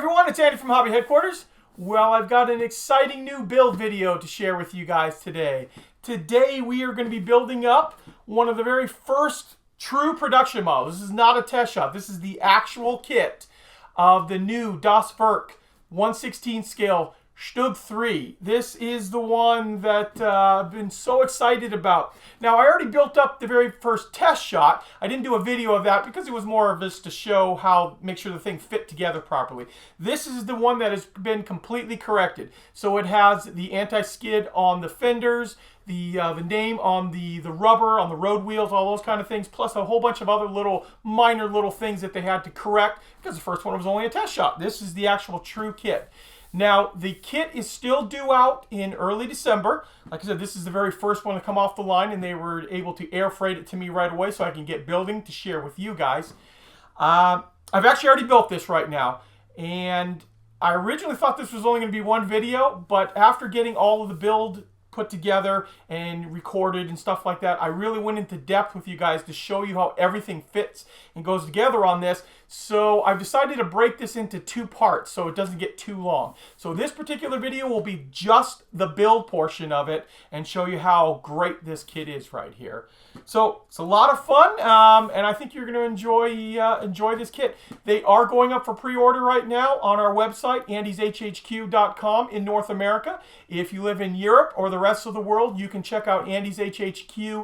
everyone, it's Andy from Hobby Headquarters. Well, I've got an exciting new build video to share with you guys today. Today we are going to be building up one of the very first true production models. This is not a test shot. This is the actual kit of the new Werk 1/16 scale StuG III. This is the one that I've been so excited about. Now, I already built up the very first test shot. I didn't do a video of that because it was more of just to show how, make sure the thing fit together properly. This is the one that has been completely corrected. So it has the anti-skid on the fenders, the name on the rubber, on the road wheels, all those kind of things, plus a whole bunch of other minor little things that they had to correct because the first one was only a test shot. This is the actual true kit. Now, the kit is still due out in early December. Like I said, this is the very first one to come off the line, and they were able to air freight it to me right away so I can get building to share with you guys. I've actually already built this right now, and I originally thought this was only going to be one video, but after getting all of the build put together and recorded and stuff like that, I really went into depth with you guys to show you how everything fits and goes together on this. So I've decided to break this into two parts so it doesn't get too long. So this particular video will be just the build portion of it and show you how great this kit is right here. So it's a lot of fun, and I think you're going to enjoy this kit. They are going up for pre-order right now on our website, andyshhq.com in North America. If you live in Europe or the rest of the world, you can check out andyshhq.eu,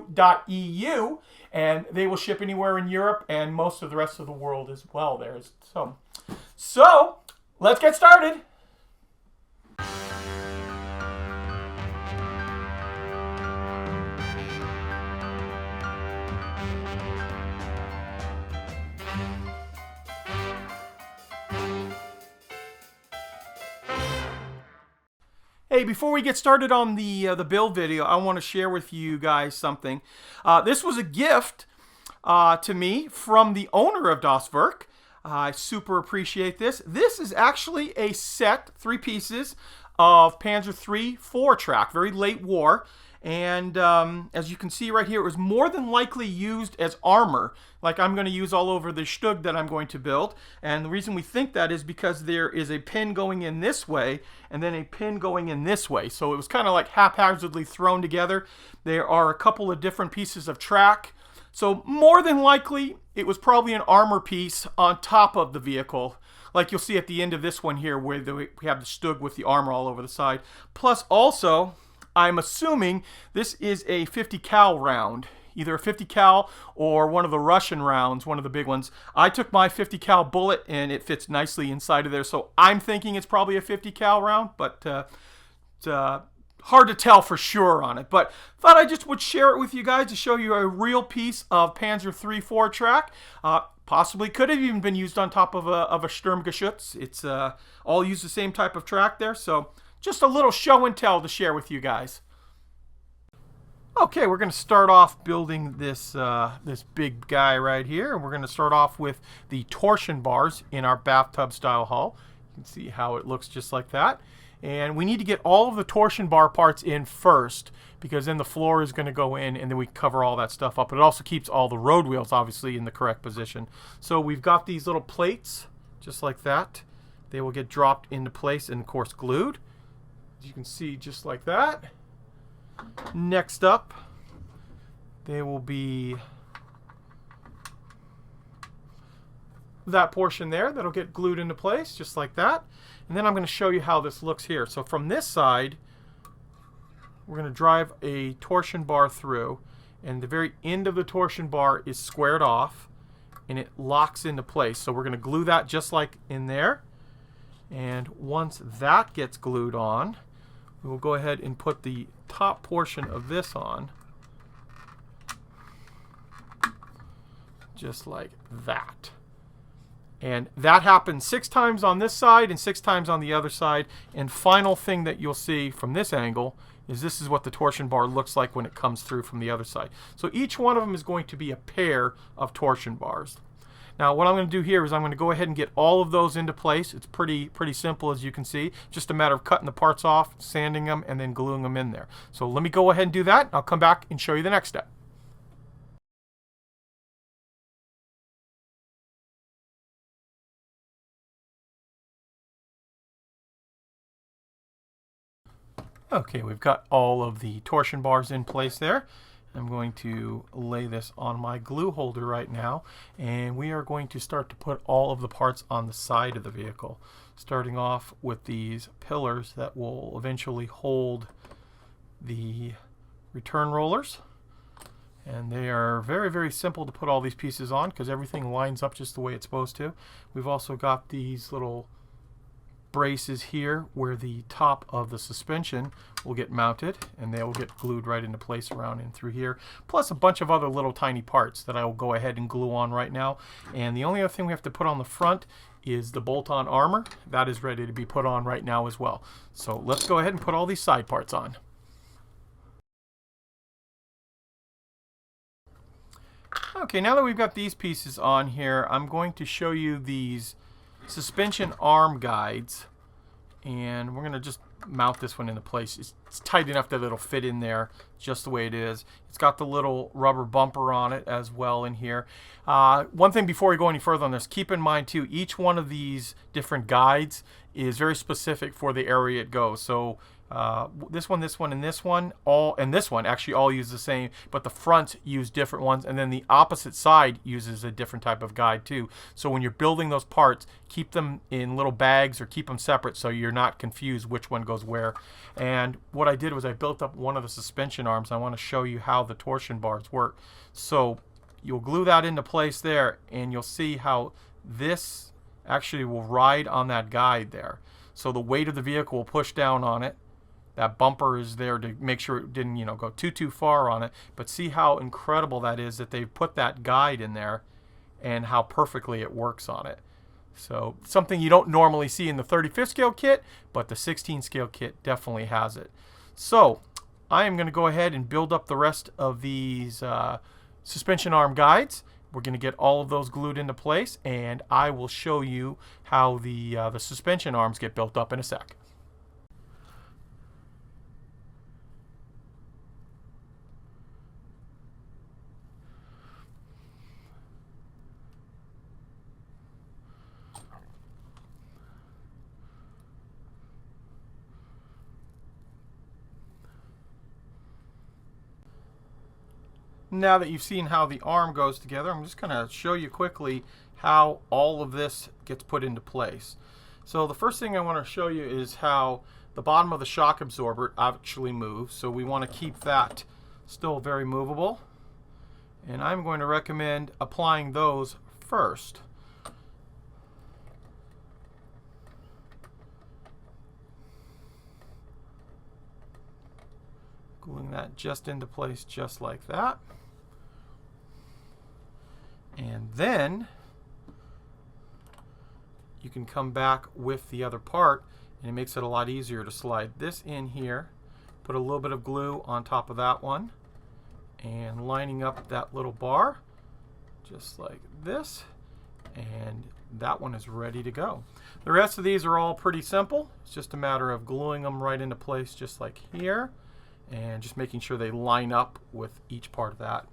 and they will ship anywhere in Europe and most of the rest of the world as well there. So let's get started. Hey, before we get started on the build video, I want to share with you guys something. This was a gift to me from the owner of Werk. I super appreciate this. This is actually a set, 3 pieces, of Panzer III 4-track, very late war. And as you can see right here, it was more than likely used as armor, like I'm going to use all over the StuG that I'm going to build. And the reason we think that is because there is a pin going in this way and then a pin going in this way. So it was kind of like haphazardly thrown together. There are a couple of different pieces of track. So more than likely, it was probably an armor piece on top of the vehicle, like you'll see at the end of this one here where we have the StuG with the armor all over the side. Plus also, I'm assuming this is a 50 cal round, either a 50 cal or one of the Russian rounds, one of the big ones. I took my 50 cal bullet and it fits nicely inside of there, so I'm thinking it's probably a 50 cal round, but it's hard to tell for sure on it. But thought I just would share it with you guys to show you a real piece of Panzer III 4-track. Possibly could have even been used on top of a Sturmgeschütz. It's all use the same type of track there, so just a little show and tell to share with you guys. Okay, we're going to start off building this this big guy right here. We're going to start off with the torsion bars in our bathtub style hull. You can see how it looks just like that. And we need to get all of the torsion bar parts in first, because then the floor is going to go in and then we cover all that stuff up. It also keeps all the road wheels obviously in the correct position. So we've got these little plates just like that. They will get dropped into place and of course glued. As you can see, just like that. Next up, they will be that portion there that'll get glued into place, just like that. And then I'm going to show you how this looks here. So from this side, we're going to drive a torsion bar through, and the very end of the torsion bar is squared off, and it locks into place. So we're going to glue that just like in there. And once that gets glued on, we will go ahead and put the top portion of this on, just like that. And that happens 6 times on this side and 6 times on the other side. And final thing that you'll see from this angle is this is what the torsion bar looks like when it comes through from the other side. So each one of them is going to be a pair of torsion bars. Now what I'm going to do here is I'm going to go ahead and get all of those into place. It's pretty simple, as you can see. Just a matter of cutting the parts off, sanding them, and then gluing them in there. So let me go ahead and do that. I'll come back and show you the next step. Okay, we've got all of the torsion bars in place there. I'm going to lay this on my glue holder right now, and we are going to start to put all of the parts on the side of the vehicle, starting off with these pillars that will eventually hold the return rollers. And they are very, very simple to put all these pieces on because everything lines up just the way it's supposed to. We've also got these little braces here where the top of the suspension will get mounted, and they will get glued right into place around and through here, plus a bunch of other little tiny parts that I will go ahead and glue on right now. And the only other thing we have to put on the front is the bolt-on armor. That is ready to be put on right now as well. So let's go ahead and put all these side parts on. Okay, now that we've got these pieces on here, I'm going to show you these suspension arm guides, and we're going to just mount this one into place. It's tight enough that it'll fit in there just the way it is. It's got the little rubber bumper on it as well in here. One thing before we go any further on this, keep in mind too, each one of these different guides is very specific for the area it goes. So this one, and this one, actually all use the same, but the fronts use different ones, and then the opposite side uses a different type of guide too. So when you're building those parts, keep them in little bags or keep them separate so you're not confused which one goes where. And what I did was I built up one of the suspension arms. I want to show you how the torsion bars work. So you'll glue that into place there, and you'll see how this actually will ride on that guide there. So the weight of the vehicle will push down on it. That bumper is there to make sure it didn't, go too far on it. But see how incredible that is that they've put that guide in there and how perfectly it works on it. So something you don't normally see in the 35th scale kit, but the 16 scale kit definitely has it. So I am going to go ahead and build up the rest of these suspension arm guides. We're going to get all of those glued into place, and I will show you how the suspension arms get built up in a sec. Now that you've seen how the arm goes together, I'm just going to show you quickly how all of this gets put into place. So the first thing I want to show you is how the bottom of the shock absorber actually moves. So we want to keep that still very movable. And I'm going to recommend applying those first. Gluing that just into place just like that. And then you can come back with the other part, and it makes it a lot easier to slide this in here, put a little bit of glue on top of that one, and lining up that little bar just like this, and that one is ready to go. The rest of these are all pretty simple. It's just a matter of gluing them right into place just like here, and just making sure they line up with each part of that.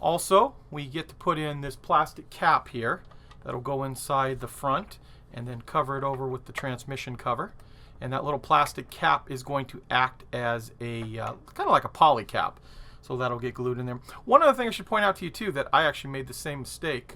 Also, we get to put in this plastic cap here that'll go inside the front and then cover it over with the transmission cover. And that little plastic cap is going to act as a kind of like a poly cap. So that'll get glued in there. One other thing I should point out to you too, that I actually made the same mistake.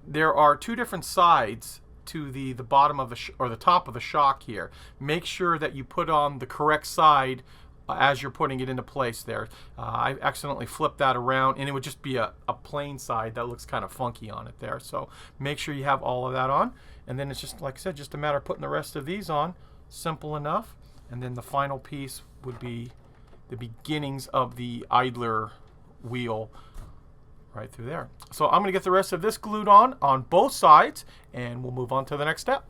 There are two different sides to the bottom of the top of the shock here. Make sure that you put on the correct side as you're putting it into place there. I accidentally flipped that around, and it would just be a plain side that looks kind of funky on it there. So make sure you have all of that on, and then it's just, like I said, just a matter of putting the rest of these on. Simple enough. And then the final piece would be the beginnings of the idler wheel right through there. So I'm going to get the rest of this glued on both sides, and we'll move on to the next step.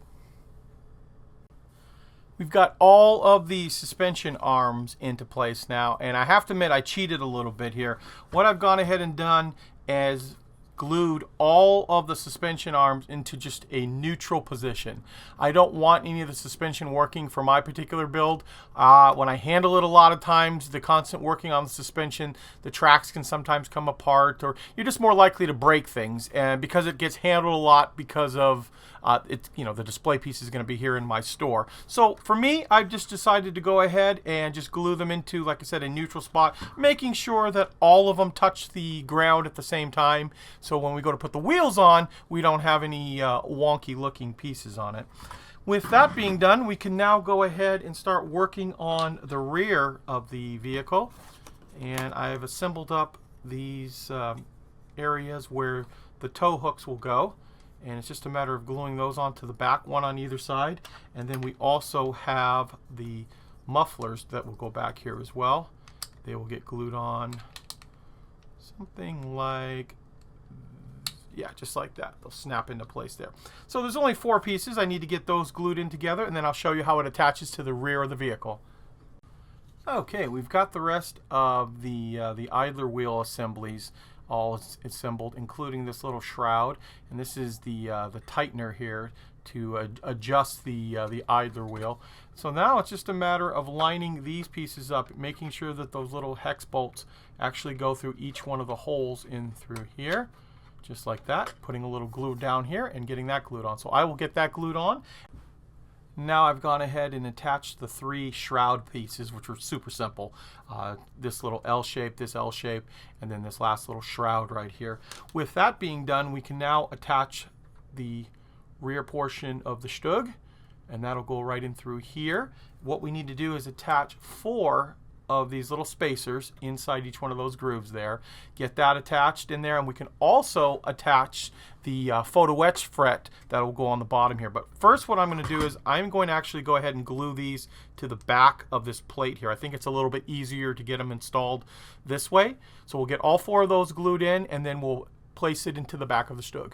We've got all of the suspension arms into place now, and I have to admit I cheated a little bit here. What I've gone ahead and done is glued all of the suspension arms into just a neutral position. I don't want any of the suspension working for my particular build. When I handle it a lot of times, the constant working on the suspension, the tracks can sometimes come apart, or you're just more likely to break things. And because it gets handled a lot because of the display piece is going to be here in my store. So for me, I've just decided to go ahead and just glue them into, like I said, a neutral spot, making sure that all of them touch the ground at the same time. So when we go to put the wheels on, we don't have any wonky looking pieces on it. With that being done, we can now go ahead and start working on the rear of the vehicle. And I've assembled up these areas where the tow hooks will go. And it's just a matter of gluing those onto the back, one on either side. And then we also have the mufflers that will go back here as well. They will get glued on something like, yeah, just like that. They'll snap into place there. So there's only 4 pieces. I need to get those glued in together, and then I'll show you how it attaches to the rear of the vehicle. Okay, we've got the rest of the idler wheel assemblies all assembled, including this little shroud, and this is the tightener here to adjust the idler wheel. So now it's just a matter of lining these pieces up, making sure that those little hex bolts actually go through each one of the holes in through here, just like that. Putting a little glue down here and getting that glued on. So I will get that glued on. Now I've gone ahead and attached the 3 shroud pieces, which were super simple. This little L shape, this L shape, and then this last little shroud right here. With that being done, we can now attach the rear portion of the StuG, and that'll go right in through here. What we need to do is attach 4 of these little spacers inside each one of those grooves there. Get that attached in there, and we can also attach the photo etch fret that will go on the bottom here. But first, what I'm going to do is I'm going to actually go ahead and glue these to the back of this plate here. I think it's a little bit easier to get them installed this way. So we'll get all 4 of those glued in, and then we'll place it into the back of the StuG.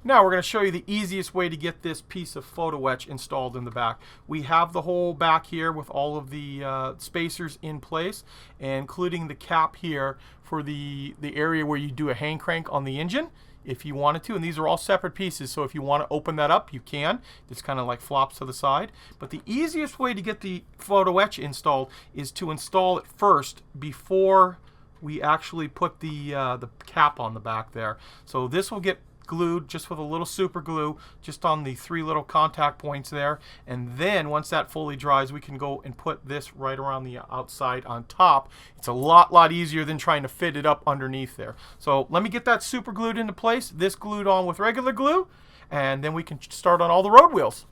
Now we're going to show you the easiest way to get this piece of photo etch installed in the back. We have the whole back here with all of the spacers in place, including the cap here for the area where you do a hand crank on the engine if you wanted to. And these are all separate pieces, so if you want to open that up, you can. This kind of like flops to the side. But the easiest way to get the photo etch installed is to install it first before we actually put the cap on the back there. So this will get glued just with a little super glue just on the 3 little contact points there, and then once that fully dries, we can go and put this right around the outside on top. It's a lot easier than trying to fit it up underneath there. So let me get that super glued into place, this glued on with regular glue, and then we can start on all the road wheels.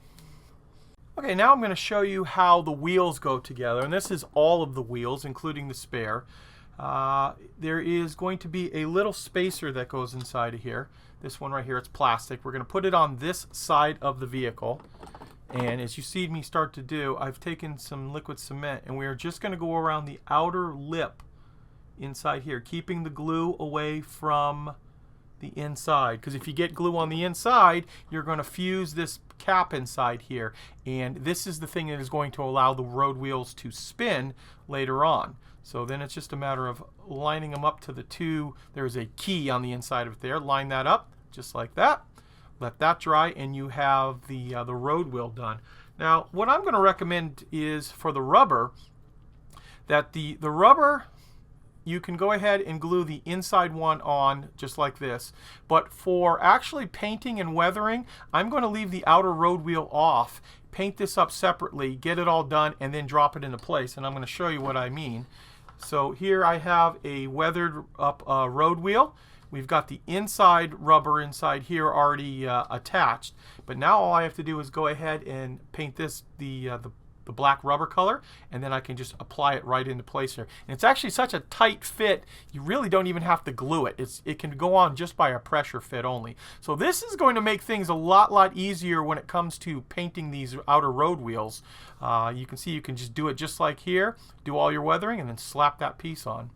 Okay, now I'm going to show you how the wheels go together, and this is all of the wheels including the spare. There is going to be a little spacer that goes inside of here. This one right here, it's plastic. We're going to put it on this side of the vehicle. And as you see me start to do, I've taken some liquid cement, and we are just going to go around the outer lip inside here, keeping the glue away from the inside. Because if you get glue on the inside, you're going to fuse this cap inside here. And this is the thing that is going to allow the road wheels to spin later on. So then it's just a matter of lining them up to the 2. There's a key on the inside of it there. Line that up just like that. Let that dry, and you have the road wheel done. Now, what I'm going to recommend is for the rubber, that the rubber, you can go ahead and glue the inside one on just like this. But for actually painting and weathering, I'm going to leave the outer road wheel off, paint this up separately, get it all done, and then drop it into place. And I'm going to show you what I mean. So here I have a weathered up road wheel. We've got the inside rubber inside here already attached. But now all I have to do is go ahead and paint this the black rubber color, and then I can just apply it right into place here. And it's actually such a tight fit, you really don't even have to glue it. It can go on just by a pressure fit only. So this is going to make things a lot easier when it comes to painting these outer road wheels. You can see you can just do it just like here, do all your weathering, and then slap that piece on.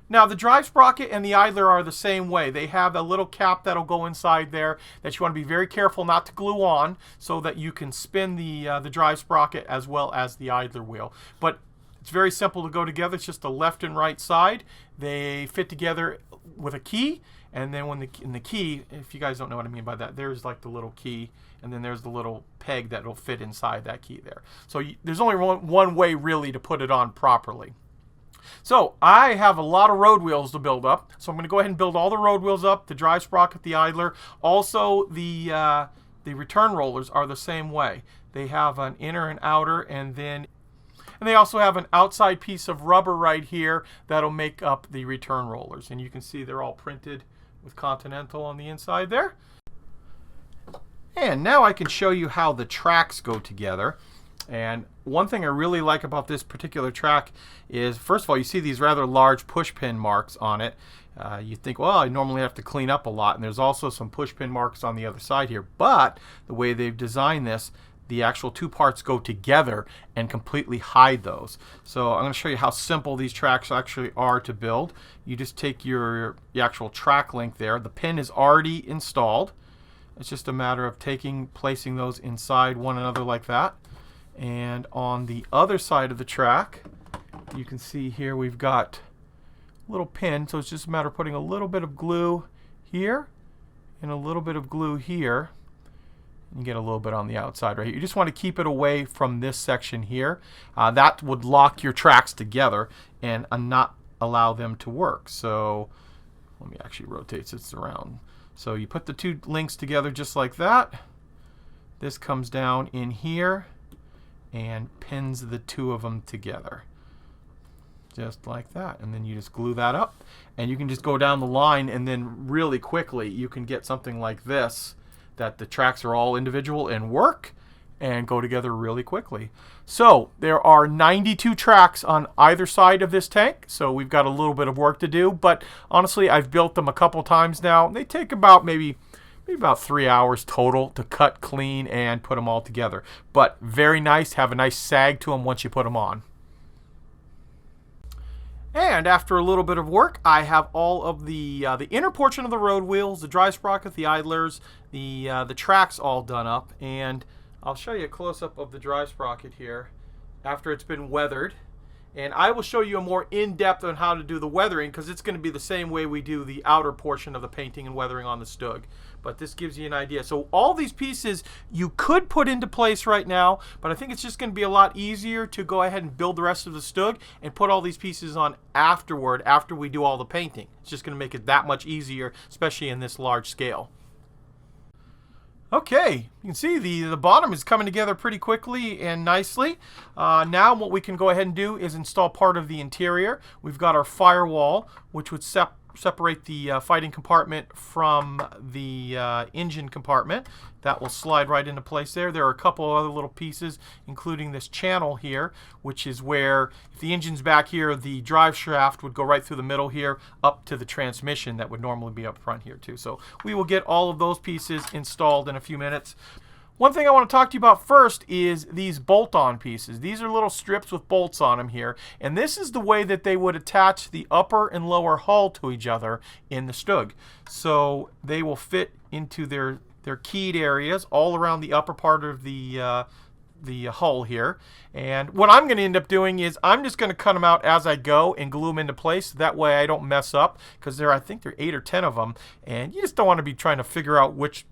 Now the drive sprocket and the idler are the same way. They have a little cap that'll go inside there that you want to be very careful not to glue on, so that you can spin the drive sprocket as well as the idler wheel. But it's very simple to go together. It's just the left and right side. They fit together with a key, and then in the key, if you guys don't know what I mean by that, there's like the little key, and then there's the little peg that will fit inside that key there. So there's only one way really to put it on properly. So I have a lot of road wheels to build up. So I'm going to go ahead and build all the road wheels up, the drive sprocket, the idler. Also, the return rollers are the same way. They have an inner and outer, and they also have an outside piece of rubber right here that'll make up the return rollers. And you can see they're all printed with Continental on the inside there. And now I can show you how the tracks go together. And one thing I really like about this particular track is, first of all, you see these rather large push pin marks on it. You think, well, I normally have to clean up a lot. And there's also some push pin marks on the other side here. But the way they've designed this, the actual two parts go together and completely hide those. So I'm going to show you how simple these tracks actually are to build. You just take the actual track link there. The pin is already installed. It's just a matter of placing those inside one another like that. And on the other side of the track, you can see here we've got a little pin. So it's just a matter of putting a little bit of glue here and a little bit of glue here. You get a little bit on the outside right here. You just want to keep it away from this section here. That would lock your tracks together and not allow them to work. So let me actually rotate this around. So you put the two links together just like that. This comes down in here and pins the two of them together. Just like that. And then you just glue that up. And you can just go down the line, and then really quickly you can get something like this, that the tracks are all individual and work and go together really quickly. So there are 92 tracks on either side of this tank, so we've got a little bit of work to do, but honestly I've built them a couple times now. They take about maybe about 3 hours total to cut, clean, and put them all together. But very nice, have a nice sag to them once you put them on. And after a little bit of work, I have all of the inner portion of the road wheels, the drive sprocket, the idlers, the tracks all done up. And I'll show you a close-up of the drive sprocket here after it's been weathered. And I will show you a more in-depth on how to do the weathering, because it's going to be the same way we do the outer portion of the painting and weathering on the StuG. But this gives you an idea. So all these pieces you could put into place right now, but I think it's just going to be a lot easier to go ahead and build the rest of the StuG and put all these pieces on afterward, after we do all the painting. It's just going to make it that much easier, especially in this large scale. Okay, you can see the bottom is coming together pretty quickly and nicely. Now what we can go ahead and do is install part of the interior. We've got our firewall, which would separate the fighting compartment from the engine compartment. That will slide right into place there. There are a couple of other little pieces, including this channel here, which is where, if the engine's back here, the drive shaft would go right through the middle here up to the transmission that would normally be up front here too. So we will get all of those pieces installed in a few minutes. One thing I want to talk to you about first is these bolt-on pieces. These are little strips with bolts on them here, and this is the way that they would attach the upper and lower hull to each other in the StuG. So they will fit into their keyed areas all around the upper part of the hull here. And what I'm going to end up doing is I'm just going to cut them out as I go and glue them into place. That way I don't mess up, because I think there are 8 or 10 of them, and you just don't want to be trying to figure out which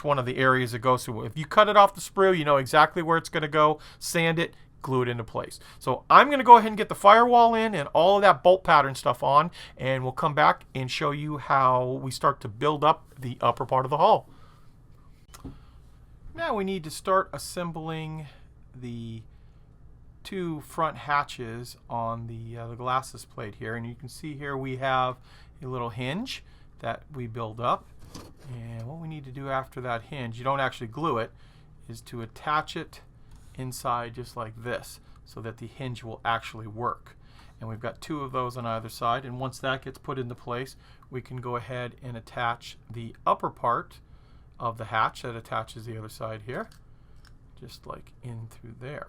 one of the areas it goes to. If you cut it off the sprue, you know exactly where it's going to go. Sand it, glue it into place. So I'm going to go ahead and get the firewall in and all of that bolt pattern stuff on, and we'll come back and show you how we start to build up the upper part of the hull. Now we need to start assembling the 2 front hatches on the glasses plate here, and you can see here we have a little hinge that we build up. And what we need to do after that hinge, you don't actually glue it, is to attach it inside just like this, so that the hinge will actually work. And we've got 2 of those on either side, and once that gets put into place, we can go ahead and attach the upper part of the hatch that attaches the other side here, just like in through there.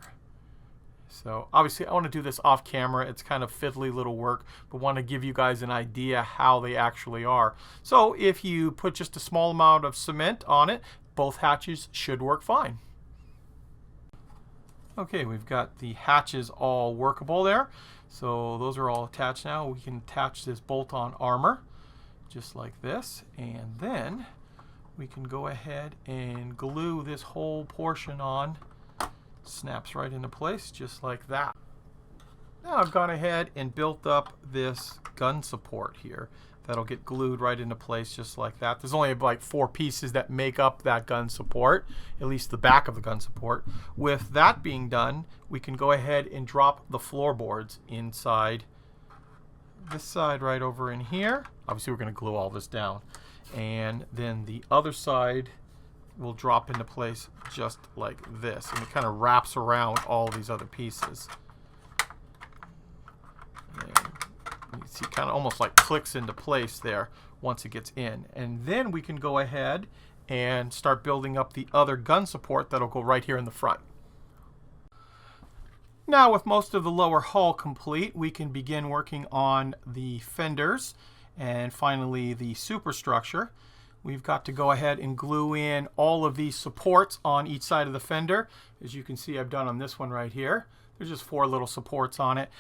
So obviously I want to do this off camera. It's kind of fiddly little work, but want to give you guys an idea how they actually are. So if you put just a small amount of cement on it, both hatches should work fine. Okay, we've got the hatches all workable there. So those are all attached now. We can attach this bolt-on armor. just like this, and then we can go ahead and glue this whole portion on. Snaps right into place just like that. Now I've gone ahead and built up this gun support here that'll get glued right into place just like that. There's only like 4 pieces that make up that gun support, at least the back of the gun support. With that being done, we can go ahead and drop the floorboards inside this side right over in here. Obviously we're going to glue all this down. And then the other side will drop into place just like this. And it kind of wraps around all these other pieces. And you see, kind of almost like clicks into place there once it gets in. And then we can go ahead and start building up the other gun support that'll go right here in the front. Now, with most of the lower hull complete, we can begin working on the fenders and finally the superstructure. We've got to go ahead and glue in all of these supports on each side of the fender. As you can see, I've done on this one right here. There's just 4 little supports on it.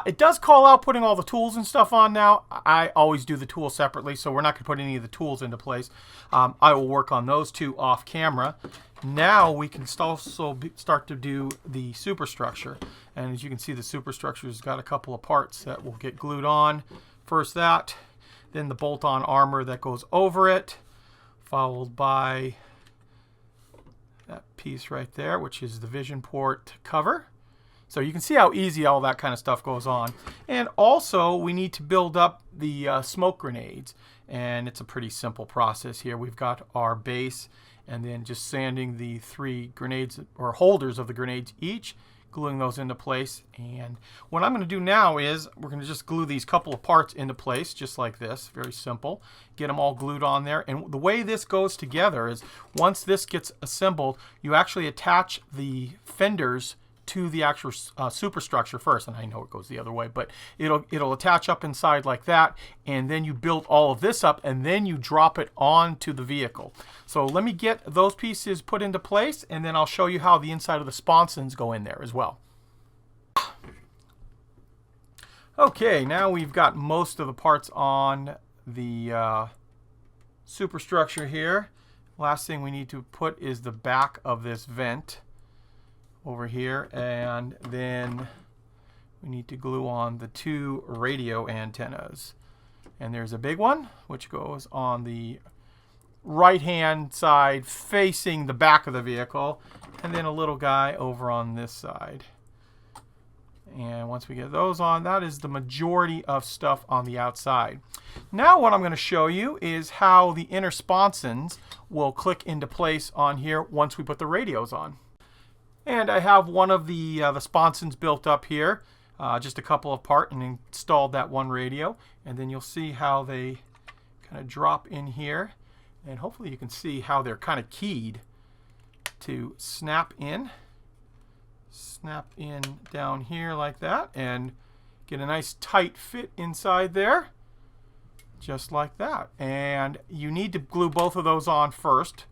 It does call out putting all the tools and stuff on now. I always do the tools separately, so we're not going to put any of the tools into place. I will work on those 2 off camera. Now we can also start to do the superstructure. And as you can see, the superstructure's got a couple of parts that will get glued on. First that, then the bolt-on armor that goes over it, followed by that piece right there, which is the vision port cover. So you can see how easy all that kind of stuff goes on. And also, we need to build up the smoke grenades. And it's a pretty simple process here. We've got our base, and then just sanding the 3 grenades, or holders of the grenades each, gluing those into place. And what I'm going to do now is we're going to just glue these couple of parts into place, just like this. Very simple. Get them all glued on there. And the way this goes together is once this gets assembled, you actually attach the fenders to the actual superstructure first, and I know it goes the other way, but it'll attach up inside like that, and then you build all of this up, and then you drop it onto the vehicle. So let me get those pieces put into place, and then I'll show you how the inside of the sponsons go in there as well. Okay, now we've got most of the parts on the superstructure here. Last thing we need to put is the back of this vent over here, and then we need to glue on the 2 radio antennas. And there's a big one which goes on the right hand side facing the back of the vehicle, and then a little guy over on this side. And once we get those on, that is the majority of stuff on the outside. Now what I'm going to show you is how the inner sponsons will click into place on here once we put the radios on. And I have one of the sponsons built up here, just a couple of parts, and installed that one radio. And then you'll see how they kind of drop in here. And hopefully you can see how they're kind of keyed to snap in down here like that, and get a nice tight fit inside there, just like that. And you need to glue both of those on first.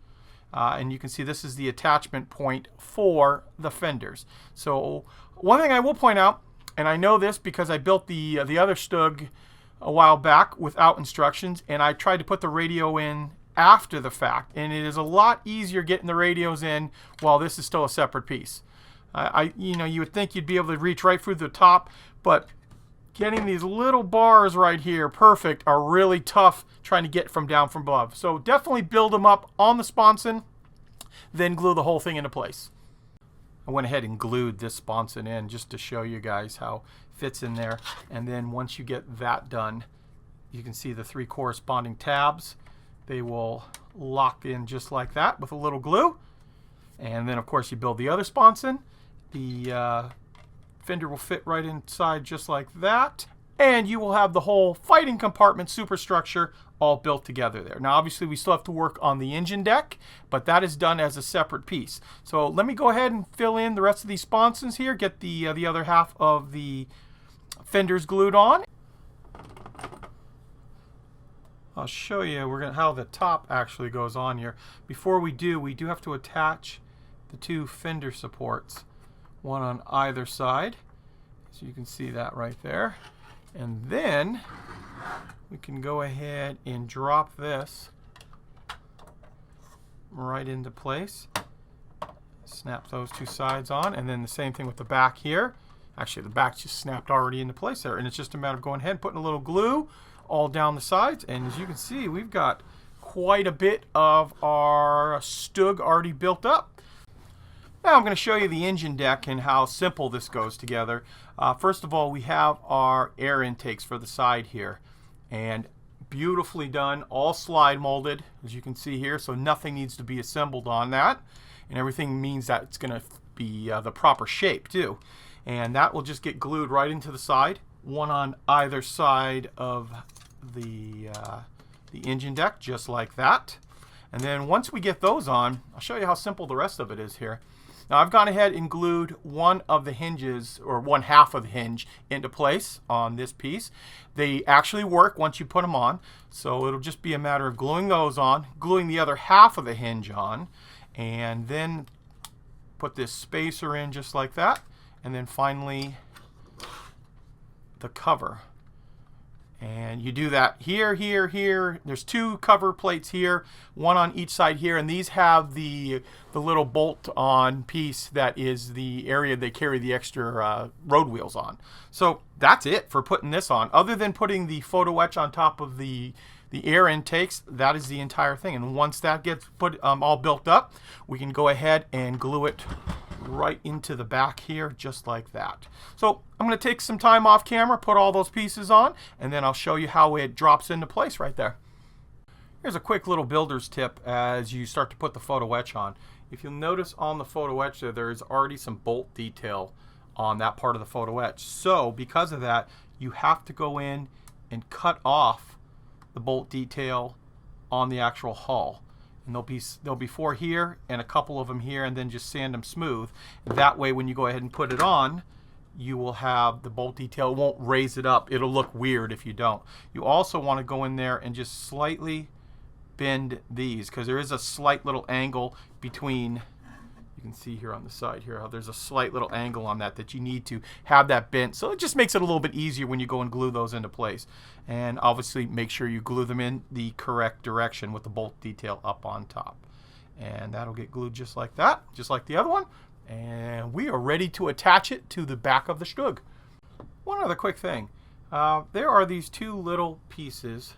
And you can see this is the attachment point for the fenders. So one thing I will point out, and I know this because I built the other StuG a while back without instructions, and I tried to put the radio in after the fact, and it is a lot easier getting the radios in while this is still a separate piece. You would think you'd be able to reach right through the top, but getting these little bars right here perfect are really tough trying to get from down from above. So definitely build them up on the sponson, then glue the whole thing into place. I went ahead and glued this sponson in just to show you guys how it fits in there. And then once you get that done, you can see the 3 corresponding tabs. They will lock in just like that with a little glue. And then of course you build the other sponson. The fender will fit right inside just like that, and you will have the whole fighting compartment superstructure all built together there. Now obviously we still have to work on the engine deck, but that is done as a separate piece. So let me go ahead and fill in the rest of these sponsons here, get the other half of the fenders glued on. I'll show you how the top actually goes on here. Before we do have to attach the 2 fender supports, one on either side, so you can see that right there. And then we can go ahead and drop this right into place. Snap those two sides on, and then the same thing with the back here. Actually, the back's just snapped already into place there, and it's just a matter of going ahead and putting a little glue all down the sides. And as you can see, we've got quite a bit of our StuG already built up. Now I'm going to show you the engine deck and how simple this goes together. First of all, we have our air intakes for the side here, and beautifully done, all slide molded, as you can see here, so nothing needs to be assembled on that, and everything means that it's going to be the proper shape too. And that will just get glued right into the side, one on either side of the engine deck, just like that. And then once we get those on, I'll show you how simple the rest of it is here. Now I've gone ahead and glued one of the hinges, or one half of the hinge, into place on this piece. They actually work once you put them on, so it'll just be a matter of gluing those on, gluing the other half of the hinge on, and then put this spacer in just like that, and then finally the cover. And you do that here, here, here. There's two cover plates here, one on each side here, and these have the little bolt-on piece that is the area they carry the extra road wheels on. So that's it for putting this on. Other than putting the photo etch on top of the air intakes, that is the entire thing. And once that gets put all built up, we can go ahead and glue it right into the back here, just like that. So I'm going to take some time off camera, put all those pieces on, and then I'll show you how it drops into place right there. Here's a quick little builder's tip as you start to put the photo etch on. If you'll notice on the photo etch there is already some bolt detail on that part of the photo etch. So because of that, you have to go in and cut off the bolt detail on the actual hull. And there'll be 4 here and a couple of them here, and then just sand them smooth. That way when you go ahead and put it on, you will have the bolt detail. It won't raise it up. It'll look weird if you don't. You also want to go in there and just slightly bend these, because there is a slight little angle between, you can see here on the side here how there's a slight little angle on that you need to have that bent. So it just makes it a little bit easier when you go and glue those into place. And obviously make sure you glue them in the correct direction with the bolt detail up on top. And that'll get glued just like that, just like the other one. And we are ready to attach it to the back of the StuG. One other quick thing. There are these 2 little pieces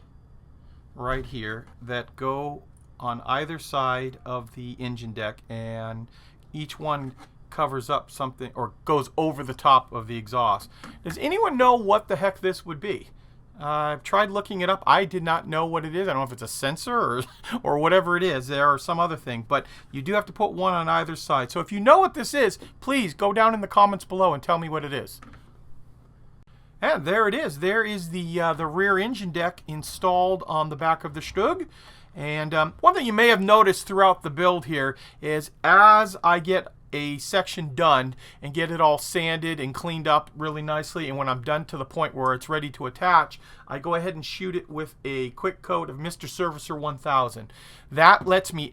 right here that go on either side of the engine deck, and each one covers up something or goes over the top of the exhaust. Does anyone know what the heck this would be? I've tried looking it up. I did not know what it is. I don't know if it's a sensor or whatever it is. There are some other thing, but you do have to put one on either side. So if you know what this is, please go down in the comments below and tell me what it is. And there it is. There is the rear engine deck installed on the back of the StuG. And one thing you may have noticed throughout the build here is as I get a section done and get it all sanded and cleaned up really nicely, and when I'm done to the point where it's ready to attach, I go ahead and shoot it with a quick coat of Mr. Servicer 1000. That lets me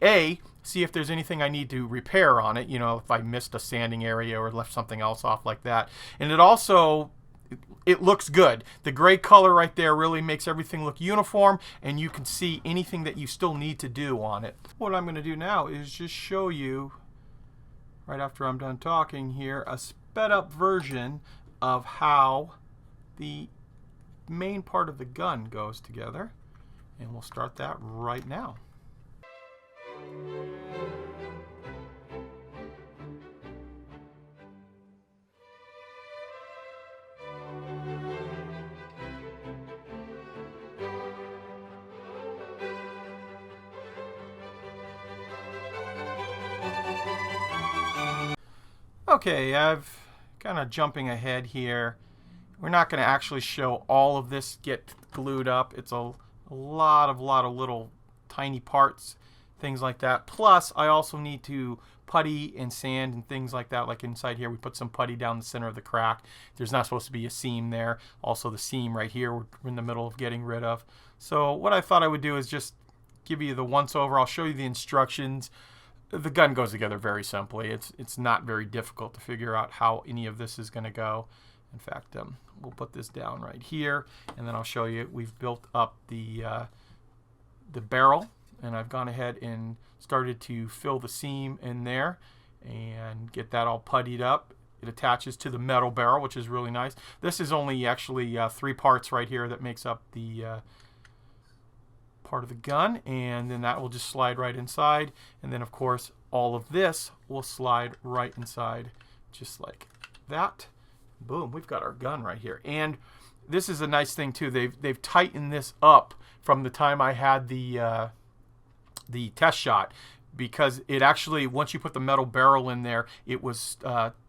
see if there's anything I need to repair on it, you know, if I missed a sanding area or left something else off like that. And it also, it looks good. The gray color right there really makes everything look uniform, and you can see anything that you still need to do on it. What I'm going to do now is just show you, right after I'm done talking here, a sped up version of how the main part of the gun goes together. And we'll start that right now. Okay, I've kind of jumping ahead here. We're not going to actually show all of this get glued up. It's a lot of little tiny parts, things like that. Plus, I also need to putty and sand and things like that. Like inside here, we put some putty down the center of the crack. There's not supposed to be a seam there. Also, the seam right here, we're in the middle of getting rid of. So what I thought I would do is just give you the once over. I'll show you the instructions. The gun goes together very simply. It's not very difficult to figure out how any of this is going to go. In fact, we'll put this down right here, and then I'll show you we've built up the barrel, and I've gone ahead and started to fill the seam in there and get that all puttied up. It attaches to the metal barrel, which is really nice. This is only actually 3 parts right here that makes up the part of the gun, and then that will just slide right inside, and then of course all of this will slide right inside just like that. Boom, we've got our gun right here. And this is a nice thing too, they've tightened this up from the time I had the test shot, because it actually, once you put the metal barrel in there, it was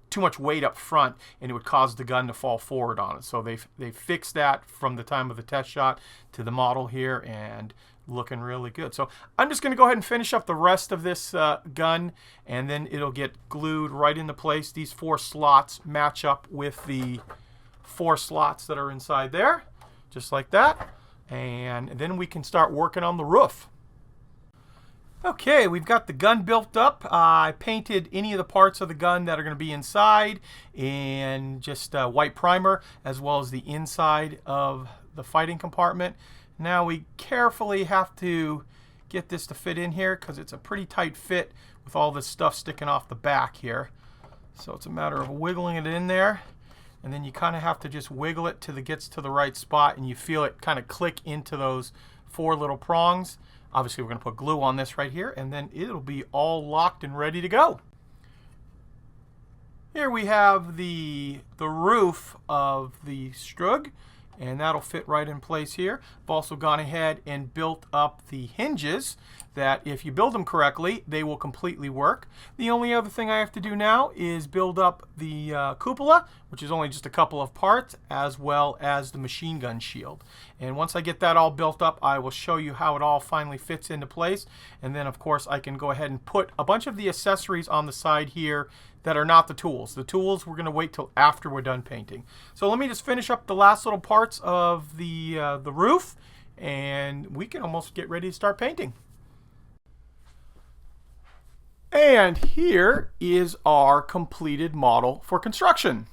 too much weight up front and it would cause the gun to fall forward on it. So they fixed that from the time of the test shot to the model here, and looking really good. So I'm just going to go ahead and finish up the rest of this gun, and then it'll get glued right into place. These 4 slots match up with the 4 slots that are inside there, just like that. And then we can start working on the roof. Okay, we've got the gun built up. I painted any of the parts of the gun that are going to be inside in just white primer, as well as the inside of the fighting compartment. Now we carefully have to get this to fit in here because it's a pretty tight fit with all this stuff sticking off the back here. So it's a matter of wiggling it in there, and then you kind of have to just wiggle it till it gets to the right spot, and you feel it kind of click into those 4 little prongs. Obviously, we're going to put glue on this right here, and then it'll be all locked and ready to go. Here we have the roof of the StuG, and that'll fit right in place here. I've also gone ahead and built up the hinges that, if you build them correctly, they will completely work. The only other thing I have to do now is build up the cupola, which is only just a couple of parts, as well as the machine gun shield. And once I get that all built up, I will show you how it all finally fits into place. And then, of course, I can go ahead and put a bunch of the accessories on the side here that are not the tools. The tools we're going to wait till after we're done painting. So let me just finish up the last little parts of the roof, and we can almost get ready to start painting. And here is our completed model for construction.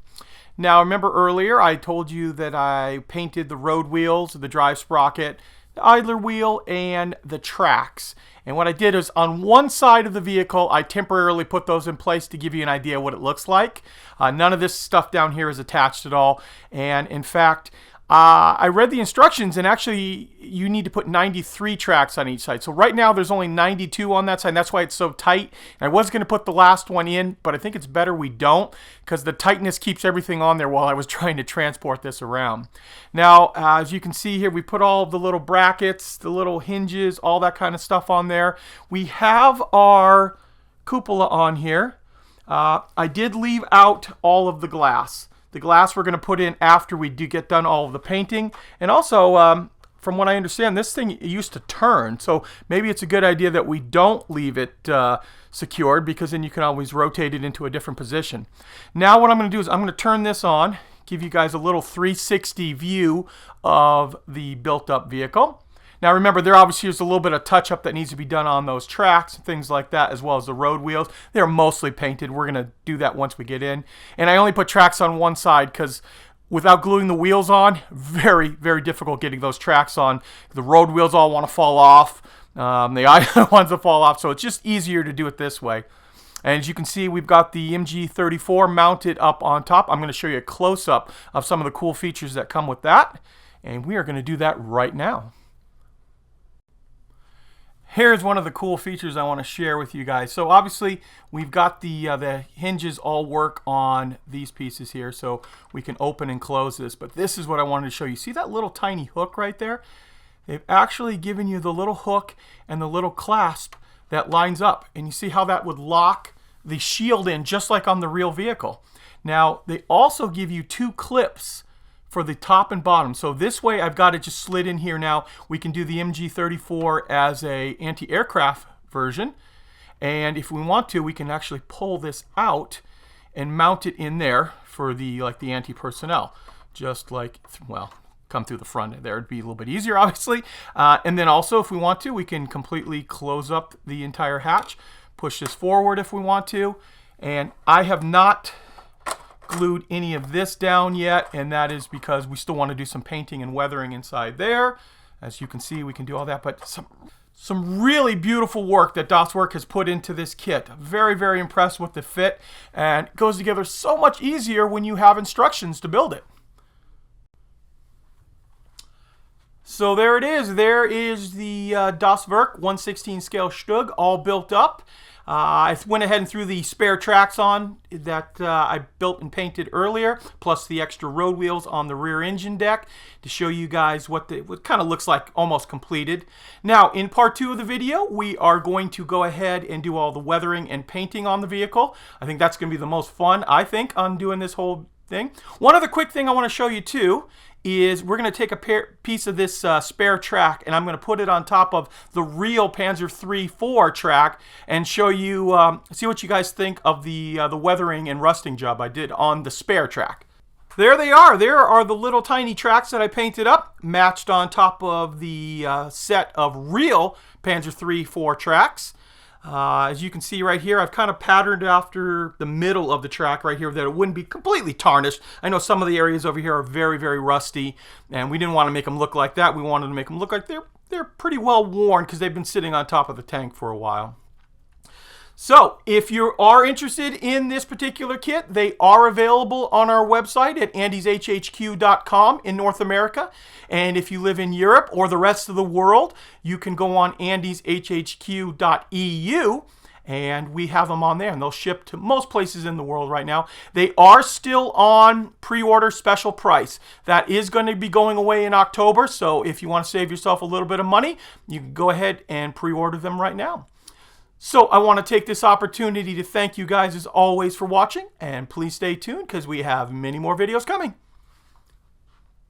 Now, remember earlier I told you that I painted the road wheels, the drive sprocket, the idler wheel, and the tracks. And what I did is, on one side of the vehicle, I temporarily put those in place to give you an idea what it looks like. None of this stuff down here is attached at all. And in fact, I read the instructions, and actually you need to put 93 tracks on each side. So right now there's only 92 on that side, and that's why it's so tight. And I was going to put the last one in, but I think it's better we don't, because the tightness keeps everything on there while I was trying to transport this around. Now, as you can see here, we put all the little brackets, the little hinges, all that kind of stuff on there. We have our cupola on here. I did leave out all of the glass. The glass we're going to put in after we do get done all of the painting. And also, from what I understand, this thing used to turn. So maybe it's a good idea that we don't leave it secured, because then you can always rotate it into a different position. Now what I'm going to do is I'm going to turn this on, give you guys a little 360 view of the built-up vehicle. Now remember, there obviously is a little bit of touch-up that needs to be done on those tracks and things like that, as well as the road wheels. They're mostly painted. We're going to do that once we get in. And I only put tracks on one side because without gluing the wheels on, very, very difficult getting those tracks on. The road wheels all want to fall off. The idler ones that fall off, so it's just easier to do it this way. And as you can see, we've got the MG34 mounted up on top. I'm going to show you a close-up of some of the cool features that come with that. And we are going to do that right now. Here's one of the cool features I want to share with you guys. So obviously we've got the hinges all work on these pieces here, so we can open and close this. But this is what I wanted to show you. See that little tiny hook right there? They've actually given you the little hook and the little clasp that lines up. And you see how that would lock the shield in just like on the real vehicle. Now they also give you 2 clips for the top and bottom. So this way I've got it just slid in here now. We can do the MG34 as a anti-aircraft version. And if we want to, we can actually pull this out and mount it in there for the anti-personnel. Just like, well, come through the front there. It'd be a little bit easier, obviously. And then also, if we want to, we can completely close up the entire hatch. Push this forward if we want to. And I have not glued any of this down yet, and that is because we still want to do some painting and weathering inside there. As you can see, we can do all that, but some really beautiful work that DasVerk has put into this kit. Very, very impressed with the fit, and it goes together so much easier when you have instructions to build it. So there it is. There is the DasVerk 1/16 scale StuG all built up. I went ahead and threw the spare tracks on that I built and painted earlier, plus the extra road wheels on the rear engine deck to show you guys what kind of looks like almost completed. Now, in part 2 of the video, we are going to go ahead and do all the weathering and painting on the vehicle. I think that's going to be the most fun, I think, on doing this whole thing. One other quick thing I want to show you too is we're going to take a piece of this spare track, and I'm going to put it on top of the real Panzer III 4 track and show you, see what you guys think of the weathering and rusting job I did on the spare track. There they are. There are the little tiny tracks that I painted up, matched on top of the set of real Panzer III 4 tracks. As you can see right here, I've kind of patterned after the middle of the track right here that it wouldn't be completely tarnished. I know some of the areas over here are very, very rusty, and we didn't want to make them look like that. We wanted to make them look like they're pretty well worn because they've been sitting on top of the tank for a while. So, if you are interested in this particular kit, they are available on our website at andyshhq.com in North America. And if you live in Europe or the rest of the world, you can go on andyshhq.eu, and we have them on there, and they'll ship to most places in the world right now. They are still on pre-order special price. That is going to be going away in October, so if you want to save yourself a little bit of money, you can go ahead and pre-order them right now. So I want to take this opportunity to thank you guys as always for watching, and please stay tuned because we have many more videos coming.